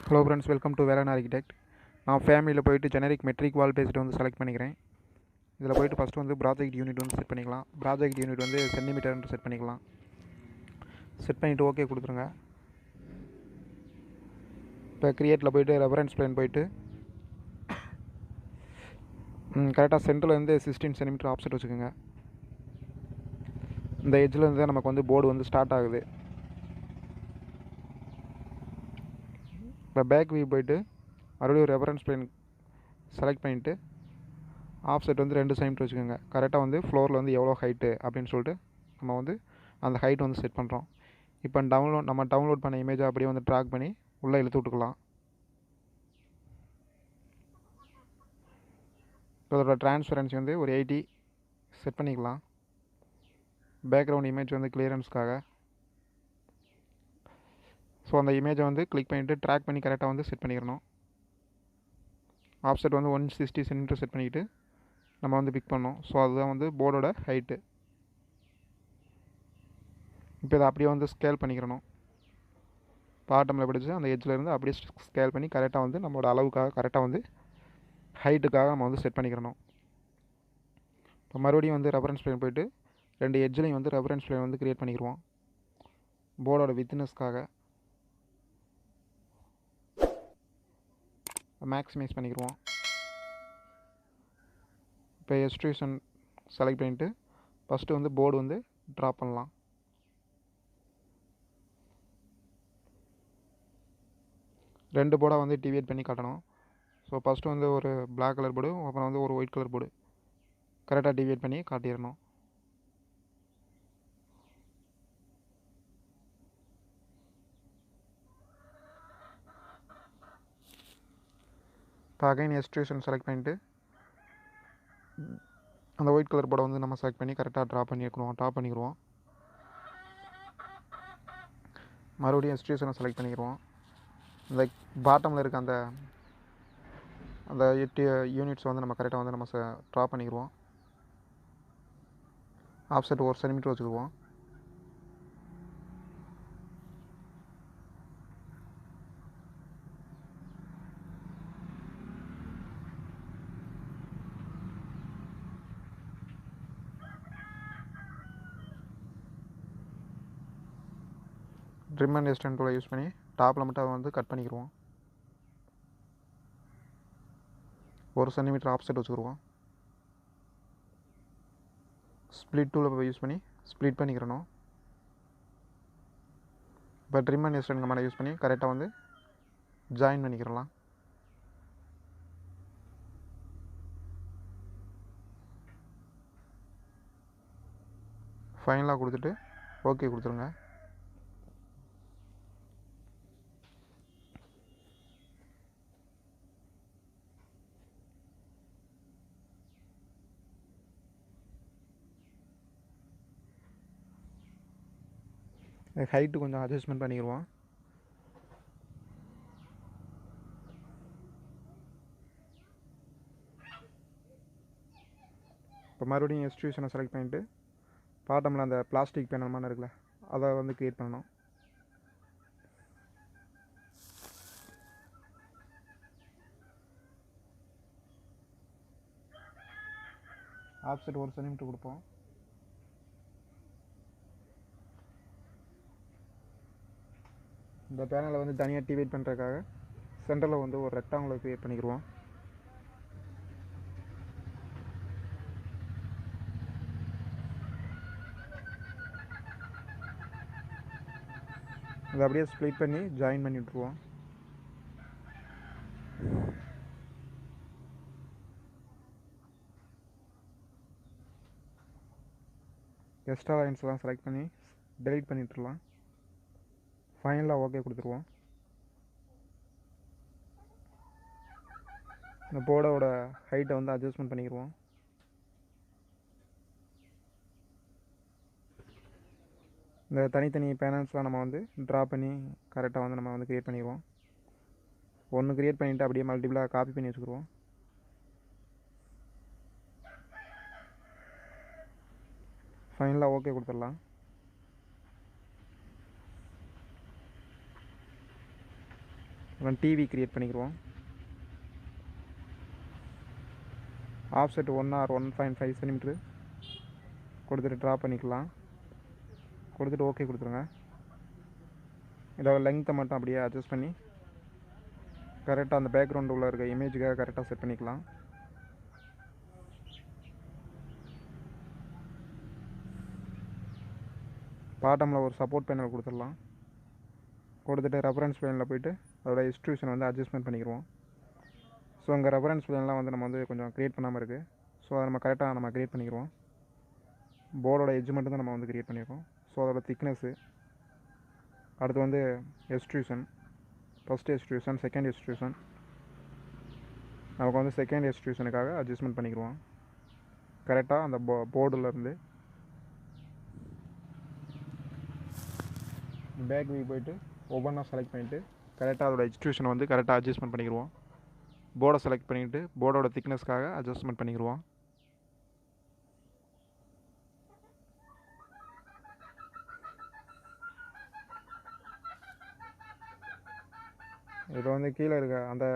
Hello friends, welcome to Velan Architect. நான் ஃபேமிலியில் போயிட்டு ஜெனரிக் மெட்ரிக் வால் பேஸ்ட் வந்து செலக்ட் பண்ணிக்கிறேன். இதில் போயிட்டு ஃபஸ்ட்டு வந்து ப்ராஜெக்ட் யூனிட் வந்து செட் பண்ணிக்கலாம். ப்ராஜெக்ட் யூனிட் வந்து சென்டிமீட்டர்னு செட் பண்ணிக்கலாம். செட் பண்ணிவிட்டு ஓகே கொடுத்துருங்க. இப்போ க்ரியேட்டில் போயிட்டு ரெஃபரன்ஸ் பிளேன் போயிட்டு கரெக்டாக சென்டரில் வந்து 16 சென்டிமீட்டர் ஆப்செட் வச்சுக்கோங்க. இந்த எட்ஜில் இருந்து நமக்கு வந்து போர்டு வந்து ஸ்டார்ட் ஆகுது. இப்போ பேக் வியூ போயிட்டு மறுபடியும் ரெஃபரன்ஸ் பிளேன் செலக்ட் பண்ணிவிட்டு ஆஃப்செட் வந்து 2 சென்டிமீட்டர் வச்சுக்கோங்க. கரெக்டாக வந்து ஃப்ளோரில் வந்து எவ்வளோ ஹைட்டு அப்படின்னு சொல்லிட்டு நம்ம வந்து அந்த ஹைட் வந்து செட் பண்ணுறோம். இப்போ நம்ம டவுன்லோட் பண்ண இமேஜை அப்படியே வந்து ட்ராக் பண்ணி உள்ளே இழுத்து விட்டுக்கலாம். இப்போ அதோட ட்ரான்ஸ்பரன்சி வந்து ஒரு 80 செட் பண்ணிக்கலாம். பேக்ரவுண்ட் இமேஜ் வந்து கிளியரன்ஸ்க்காக. ஸோ அந்த இமேஜை வந்து கிளிக் பண்ணிவிட்டு ட்ராக் பண்ணி கரெக்டாக வந்து செட் பண்ணிக்கிறணும். ஆஃப்செட் வந்து 160 சென்டிமீட்டர் செட் பண்ணிக்கிட்டு நம்ம வந்து பிக் பண்ணோம். ஸோ அதுதான் வந்து போர்டோட ஹைட்டு. இப்போ இதை அப்படியே வந்து ஸ்கேல் பண்ணிக்கிறணும். பாட்டமில் பிடிச்சி அந்த எட்ஜில் அப்படியே ஸ்கேல் பண்ணி கரெக்டாக வந்து நம்மளோட அளவுக்காக கரெக்டாக வந்து ஹைட்டுக்காக நம்ம வந்து செட் பண்ணிக்கிறணும். இப்போ மறுபடியும் வந்து ரெஃபரன்ஸ் பிளேன் போயிட்டு 2 எட்ஜ்லையும் வந்து ரெஃபரன்ஸ் பிளேன் வந்து க்ரியேட் பண்ணிக்கிடுவோம். போர்டோட வித்னஸ்க்காக மேக்ஸிமைஸ் பண்ணிக்கிடுவோம். இப்போ எக்ஸ்ட்ரூஷன் செலக்ட் பண்ணிவிட்டு ஃபஸ்ட்டு வந்து போர்டு வந்து ட்ரா பண்ணலாம். ரெண்டு போர்டாக வந்து டிவியேட் பண்ணி காட்டணும். ஸோ ஃபஸ்ட்டு வந்து ஒரு பிளாக் கலர் போர்டு, அப்புறம் வந்து ஒரு ஒயிட் கலர் போர்டு கரெக்டாக டிவியேட் பண்ணி காட்டிடணும். இப்போ அகைன் எக்ஸ்ட்ரூஷன் செலக்ட் பண்ணிவிட்டு அந்த ஒயிட் கலர் போர்டை வந்து நம்ம செலக்ட் பண்ணி கரெக்டாக ட்ரா பண்ணிக்கிடுவோம். மறுபடியும் எக்ஸ்ட்ரூஷனை செலக்ட் பண்ணிக்கிடுவோம். இந்த பாட்டமில் இருக்க அந்த 8 யூனிட்ஸ் வந்து நம்ம கரெக்டாக வந்து நம்ம ட்ரா பண்ணிக்கிடுவோம். ஆஃப்செட் 1 சென்டிமீட்டர் வச்சுக்குவோம். ட்ரிம் அண்ட் எக்ஸ்டெண்ட் டூலை யூஸ் பண்ணி டாப்பில் மட்டும் அதை வந்து கட் பண்ணிக்கிடுவோம். 1 சென்டிமீட்டர் ஆஃப்செட் வச்சுக்கிடுவோம். ஸ்ப்ளிட் டூலை யூஸ் பண்ணி ஸ்ப்ளிட் பண்ணிக்கிறணும். இப்போ ட்ரிம் அண்ட் எக்ஸ்டெண்ட் கமாண்டை யூஸ் பண்ணி கரெக்டாக வந்து ஜாயின் பண்ணிக்கிறலாம். ஃபைனலாக கொடுத்துட்டு ஓகே கொடுத்துருங்க. ஹைட்டு கொஞ்சம் அட்ஜஸ்ட்மெண்ட் பண்ணிக்கிடுவோம். இப்போ மறுபடியும் எக்ஸ்ட்ரூஷனை செலக்ட் பண்ணிவிட்டு பாட்டமில் அந்த பிளாஸ்டிக் பேனல் மாதிரி இருக்குல்ல அதை வந்து க்ரியேட் பண்ணணும். ஆஃப்செட் 1 சென்டிமீட்டர் கொடுப்போம். இந்த பேனலை வந்து தனியாக டிவைட் பண்ணுறதுக்காக சென்டரில் வந்து ஒரு ரெக்டாங்குலர் க்ரியேட் பண்ணிக்கிடுவோம். அதை அப்படியே ஸ்ப்ளிட் பண்ணி ஜாயின் பண்ணி விட்டுருவோம். எக்ஸ்ட்ரா லைன்ஸ்லாம் செலக்ட் பண்ணி டெலீட் பண்ணி விட்டுருலாம். ஃபைனலாக ஓகே கொடுத்துருவோம். இந்த போர்டோட ஹைட்டை வந்து அட்ஜஸ்ட்மெண்ட் பண்ணிக்கிடுவோம். இந்த தனித்தனி பேனல்ஸ்லாம் நம்ம வந்து ட்ரா பண்ணி கரெக்டாக வந்து நம்ம வந்து க்ரியேட் பண்ணிடுவோம். ஒன்று க்ரியேட் பண்ணிவிட்டு அப்படியே மல்டிபிளாக காப்பி பண்ணி வச்சுக்கிடுவோம். ஃபைனலாக ஓகே கொடுத்துடலாம். அப்புறம் டிவி க்ரியேட் பண்ணிக்கிடுவோம். ஆஃப்செட் 1 or 1.5 சென்டிமீட்டர் கொடுத்துட்டு ட்ரா பண்ணிக்கலாம். கொடுத்துட்டு ஓகே கொடுத்துருங்க. இதோட லெங்க்த்தை மட்டும் அப்படியே அட்ஜஸ்ட் பண்ணி கரெக்டாக அந்த பேக்ரவுண்டு உள்ள இருக்க இமேஜுக்காக கரெக்டாக செட் பண்ணிக்கலாம். பாட்டமில் ஒரு சப்போர்ட் பேனல் கொடுத்துடலாம். கொடுத்துட்டு ரெஃபரன்ஸ் பிளேனில் போய்ட்டு அதோட எக்ஸ்ட்ரூஷன் வந்து அட்ஜஸ்ட்மெண்ட் பண்ணிக்கிடுவோம். ஸோ அங்கே ரெஃபரன்ஸ் பிளேன்லாம் வந்து நம்ம வந்து கொஞ்சம் க்ரியேட் பண்ணாமல் இருக்குது. ஸோ அதை நம்ம கரெக்டாக நம்ம க்ரியேட் பண்ணிக்கிடுவோம். போர்டோட எட்ஜ் மட்டும் தான் நம்ம வந்து க்ரியேட் பண்ணியிருக்கோம். ஸோ அதோட திக்னஸ்ஸு, அடுத்து வந்து extrusion, first extrusion, second extrusion. நமக்கு வந்து செகண்ட் எக்ஸ்ட்ரூஷனுக்காக அட்ஜஸ்ட்மெண்ட் பண்ணிக்கிடுவோம். கரெக்டாக அந்த போர்டுலேருந்து பேக் வியூ போய்ட்டு ஒவ்வொன்றா செலக்ட் பண்ணிவிட்டு கரெக்டாக அதோட எக்ஸ்ட்ரூஷனை வந்து கரெக்டாக அட்ஜஸ்ட்மெண்ட் பண்ணிக்கிடுவோம். போர்டை செலக்ட் பண்ணிவிட்டு போர்டோட திக்னஸ்க்காக அட்ஜஸ்ட்மெண்ட் பண்ணிக்கிடுவோம். இதில் வந்து கீழே இருக்க அந்த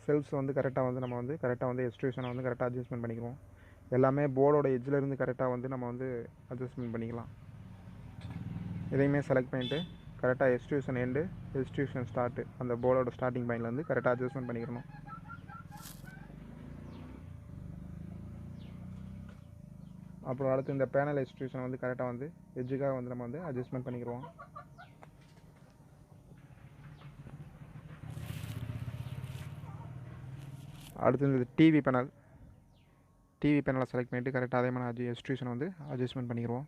செல்ஸ் வந்து கரெக்டாக வந்து நம்ம வந்து கரெக்டாக வந்து எக்ஸ்ட்ரூஷனை வந்து கரெக்டாக அட்ஜஸ்ட்மெண்ட் பண்ணிக்குவோம். எல்லாமே போர்டோட எட்ஜிலேருந்து கரெக்டாக வந்து நம்ம வந்து அட்ஜஸ்ட்மெண்ட் பண்ணிக்கலாம். இதையுமே செலக்ட் பண்ணிவிட்டு கரெக்டாக எக்ஸ்ட்ரூஷன் எண்டு, எக்ஸ்ட்ரூஷன் ஸ்டார்ட்டு, அந்த போர்டோட ஸ்டார்டிங் பாயிண்ட்லேருந்து கரெக்டாக அட்ஜஸ்ட்மெண்ட் பண்ணிக்கணும். அப்புறம் அடுத்து இந்த பேனல் எக்ஸ்ட்ரூஷன் வந்து கரெக்டாக வந்து எட்ஜுக்காக வந்து நம்ம வந்து அட்ஜஸ்ட்மெண்ட் பண்ணிக்கிறோம். அடுத்து இந்த டிவி பேனலை செலக்ட் பண்ணிவிட்டு கரெக்டாக அதே மாதிரி எக்ஸ்ட்ரூஷன் வந்து அட்ஜஸ்ட்மெண்ட் பண்ணிக்கிறோம்.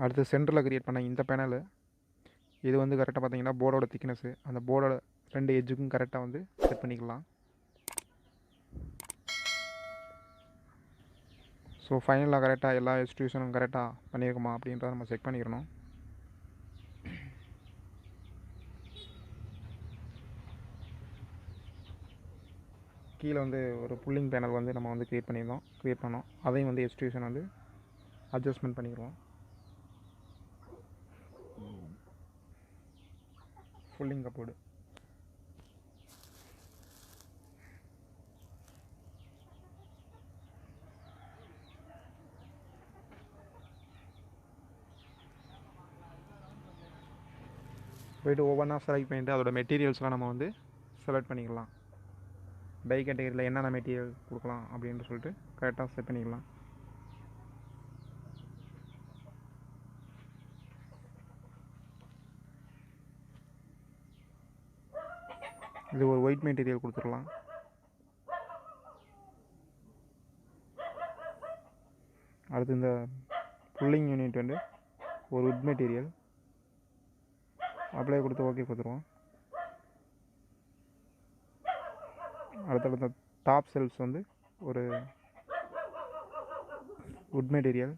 அடுத்து சென்டரில் க்ரியேட் பண்ண இந்த பேனல், இது வந்து கரெக்டாக பார்த்தீங்கன்னா போர்டோட திக்னஸ்ஸு, அந்த போர்டோட 2 எட்ஜுக்கும் கரெக்டாக வந்து செட் பண்ணிக்கலாம். ஸோ ஃபைனலாக கரெக்டாக எல்லா எக்ஸ்ட்ரூஷனும் கரெக்டாக பண்ணியிருக்குமா அப்படின்றத நம்ம செக் பண்ணிக்கிறணும். கீழே வந்து ஒரு புல்லிங் பேனல் வந்து நம்ம வந்து க்ரியேட் பண்ணோம். அதையும் வந்து எக்ஸ்ட்ரூஷன் வந்து அட்ஜஸ்ட்மெண்ட் பண்ணிக்கிறோம். ஃபுல்லிங் கப்போர்டு போய்ட்டு ஒவ்வொன்றா செலக்ட் பண்ணிவிட்டு அதோட மெட்டீரியல்ஸ்லாம் நம்ம வந்து செலக்ட் பண்ணிக்கலாம். டை கேட்டகரியில் என்னென்ன மெட்டீரியல் கொடுக்கலாம் அப்படின்ட்டு சொல்லிட்டு கரெக்டாக செட் பண்ணிக்கலாம். இது ஒரு ஒயிட் மெட்டீரியல் கொடுத்துடலாம். அடுத்து இந்த புல்லிங் யூனிட் வந்து ஒரு வுட் மெட்டீரியல் அப்ளை கொடுத்து ஓகே கொடுத்துருவோம். அடுத்த டாப் செல்ஸ் வந்து ஒரு வுட் மெட்டீரியல்.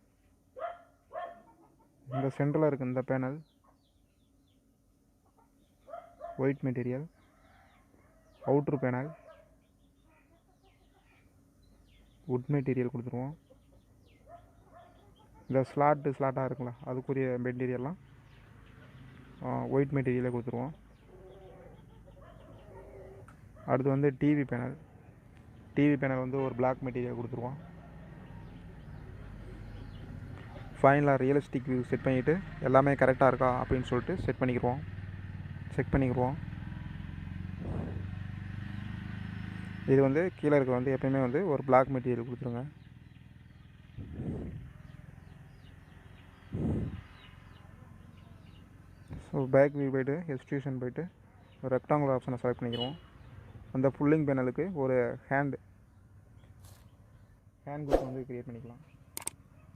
இந்த சென்டரில் இருக்க இந்த panel white material. Outer panel would material கொடுத்துருவோம். இந்த ஸ்லாட்டாக இருக்குங்களா அதுக்குரிய மெட்டீரியல்லாம் ஒயிட் மெட்டீரியலே கொடுத்துருவோம். அடுத்து வந்து டிவி பேனல் வந்து ஒரு பிளாக் மெட்டீரியல் கொடுத்துருவோம். ஃபைனலாக ரியலிஸ்டிக் வியூ செட் பண்ணிவிட்டு எல்லாமே கரெக்டாக இருக்கா அப்படின்னு சொல்லிட்டு செக் பண்ணிக்கிடுவோம். இது வந்து கீழே இருக்க வந்து எப்பயுமே வந்து ஒரு பிளாக் மெட்டீரியல் கொடுத்துருங்க. ஸோ பேக் வியூ போய்ட்டு எக்ஸ்ட்ரூஷன் போய்ட்டு ஒரு ரெக்டாங்குலர் ஆப்ஷனை செலக்ட் பண்ணிக்கிறோம். அந்த ஃபுல்லிங் பேனலுக்கு ஒரு ஹேண்ட் குரூப் வந்து க்ரியேட் பண்ணிக்கலாம்.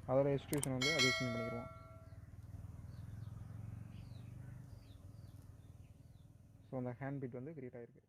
அதோட எக்ஸ்ட்ரூஷன் வந்து அட்ஜஸ்ட்மெண்ட் பண்ணிக்கிறோம். ஸோ அந்த ஹேண்ட் பிட் வந்து க்ரியேட் ஆகிருக்கு.